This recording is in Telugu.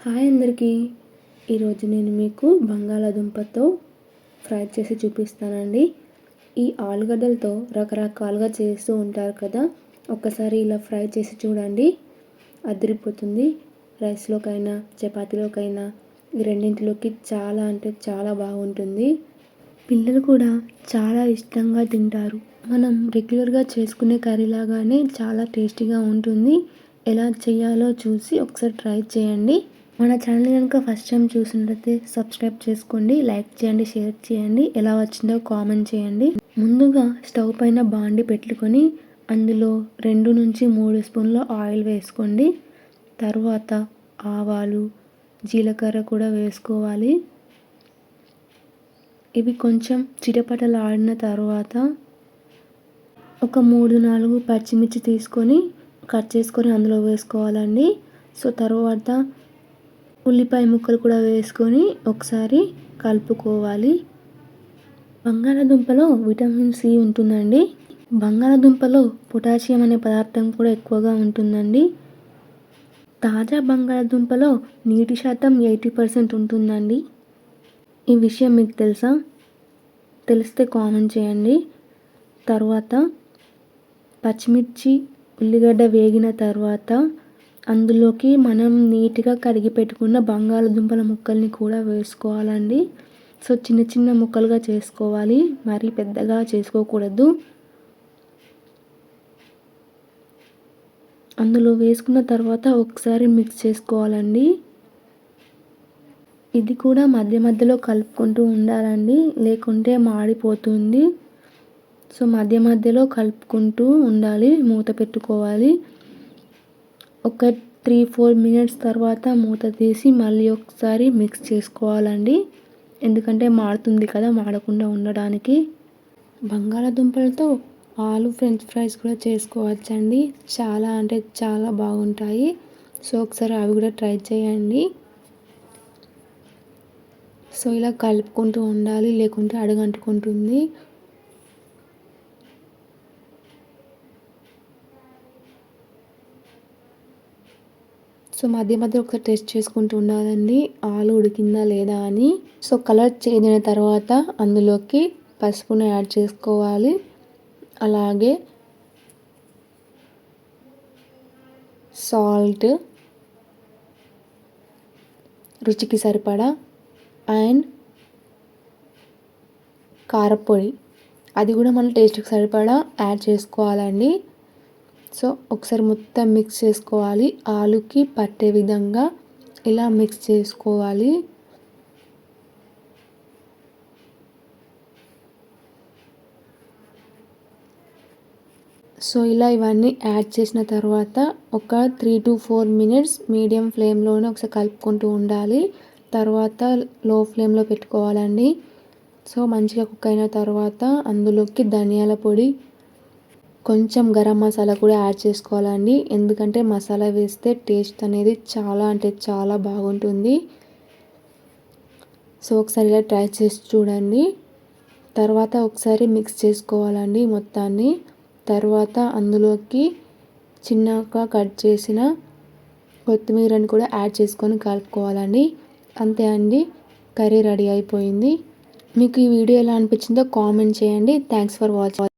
హాయ్ అందరికీ. ఈరోజు నేను మీకు బంగాళాదుంపతో ఫ్రై చేసి చూపిస్తానండి. ఈ ఆలుగడ్డలతో రకరకాలుగా చేస్తూ ఉంటారు కదా, ఒక్కసారి ఇలా ఫ్రై చేసి చూడండి, అదిరిపోతుంది. రైస్లోకైనా చపాతీలోకైనా ఈ రెండింటిలోకి చాలా అంటే చాలా బాగుంటుంది. పిల్లలు కూడా చాలా ఇష్టంగా తింటారు. మనం రెగ్యులర్గా చేసుకునే కర్రీ లాగానే చాలా టేస్టీగా ఉంటుంది. ఎలా చేయాలో చూసి ఒకసారి ట్రై చేయండి. మన ఛానల్ కనుక ఫస్ట్ టైం చూసినట్లయితే సబ్స్క్రైబ్ చేసుకోండి, లైక్ చేయండి, షేర్ చేయండి, ఎలా వచ్చిందో కామెంట్ చేయండి. ముందుగా స్టవ్ పైన బాండి పెట్టుకొని అందులో 2 నుంచి 3 స్పూన్ల ఆయిల్ వేసుకోండి. తర్వాత ఆవాలు, జీలకర్ర కూడా వేసుకోవాలి. ఇవి కొంచెం చిటపటలాడిన తర్వాత ఒక 3-4 పచ్చిమిర్చి తీసుకొని కట్ చేసుకొని అందులో వేసుకోవాలండి. సో తర్వాత ఉల్లిపాయ ముక్కలు కూడా వేసుకొని ఒకసారి కలుపుకోవాలి. బంగాళాదుంపలో విటమిన్ సి ఉంటుందండి. బంగాళాదుంపలో పొటాషియం అనే పదార్థం కూడా ఎక్కువగా ఉంటుందండి. తాజా బంగాళాదుంపలో నీటి శాతం 80% ఉంటుందండి. ఈ విషయం మీకు తెలుసా? తెలిస్తే కామెంట్ చేయండి. తర్వాత పచ్చిమిర్చి, ఉల్లిగడ్డ వేగిన తర్వాత అందులోకి మనం నీట్గా కడిగి పెట్టుకున్న బంగాళాదుంపల ముక్కల్ని కూడా వేసుకోవాలండి. సో చిన్న చిన్న ముక్కలుగా చేసుకోవాలి, మరీ పెద్దగా చేసుకోకూడదు. అందులో వేసుకున్న తర్వాత ఒకసారి మిక్స్ చేసుకోవాలండి. ఇది కూడా మధ్య మధ్యలో కలుపుకుంటూ ఉండాలండి, లేకుంటే మాడిపోతుంది. సో మధ్య మధ్యలో కలుపుకుంటూ ఉండాలి, మూత పెట్టుకోవాలి. ఒక 3-4 మినిట్స్ తర్వాత మూత తీసి మళ్ళీ ఒకసారి మిక్స్ చేసుకోవాలండి, ఎందుకంటే మాడుతుంది కదా, మాడకుండా ఉండడానికి. బంగాళాదుంపలతో ఆలు ఫ్రెంచ్ ఫ్రైస్ కూడా చేసుకోవచ్చండి. చాలా అంటే చాలా బాగుంటాయి. సో ఒకసారి అవి కూడా ట్రై చేయండి. సో ఇలా కలుపుకుంటూ ఉండాలి, లేకుంటే అడుగంటుకుంటుంది. సో మధ్య మధ్య ఒకసారి టెస్ట్ చేసుకుంటూ ఉండాలండి, ఆలు ఉడికిందా లేదా అని. సో కలర్ చేంజ్ అయిన తర్వాత అందులోకి పసుపును యాడ్ చేసుకోవాలి. అలాగే సాల్ట్, రుచికి సరిపడా, అండ్ కారపొడి, అది కూడా మన టేస్ట్కి సరిపడా యాడ్ చేసుకోవాలండి. సో ఒకసారి మొత్తం మిక్స్ చేసుకోవాలి, ఆలుకి పట్టే విధంగా ఇలా మిక్స్ చేసుకోవాలి. సో ఇలా ఇవన్నీ యాడ్ చేసిన తర్వాత ఒక 3-4 మినిట్స్ మీడియం ఫ్లేమ్లోనే ఒకసారి కలుపుకుంటూ ఉండాలి. తర్వాత లో ఫ్లేమ్లో పెట్టుకోవాలండి. సో మంచిగా కుక్ అయిన తర్వాత అందులోకి ధనియాల పొడి, కొంచెం గరం మసాలా కూడా యాడ్ చేసుకోవాలండి, ఎందుకంటే మసాలా వేస్తే టేస్ట్ అనేది చాలా అంటే చాలా బాగుంటుంది. సో ఒకసారి ఇలా ట్రై చేసి చూడండి. తర్వాత ఒకసారి మిక్స్ చేసుకోవాలండి మొత్తాన్ని. తర్వాత అందులోకి చిన్నగా కట్ చేసిన కొత్తిమీరని కూడా యాడ్ చేసుకొని కలుపుకోవాలండి. అంతే అండి, కర్రీ రెడీ అయిపోయింది. మీకు ఈ వీడియో ఎలా అనిపించిందో కామెంట్ చేయండి. Thanks for watching.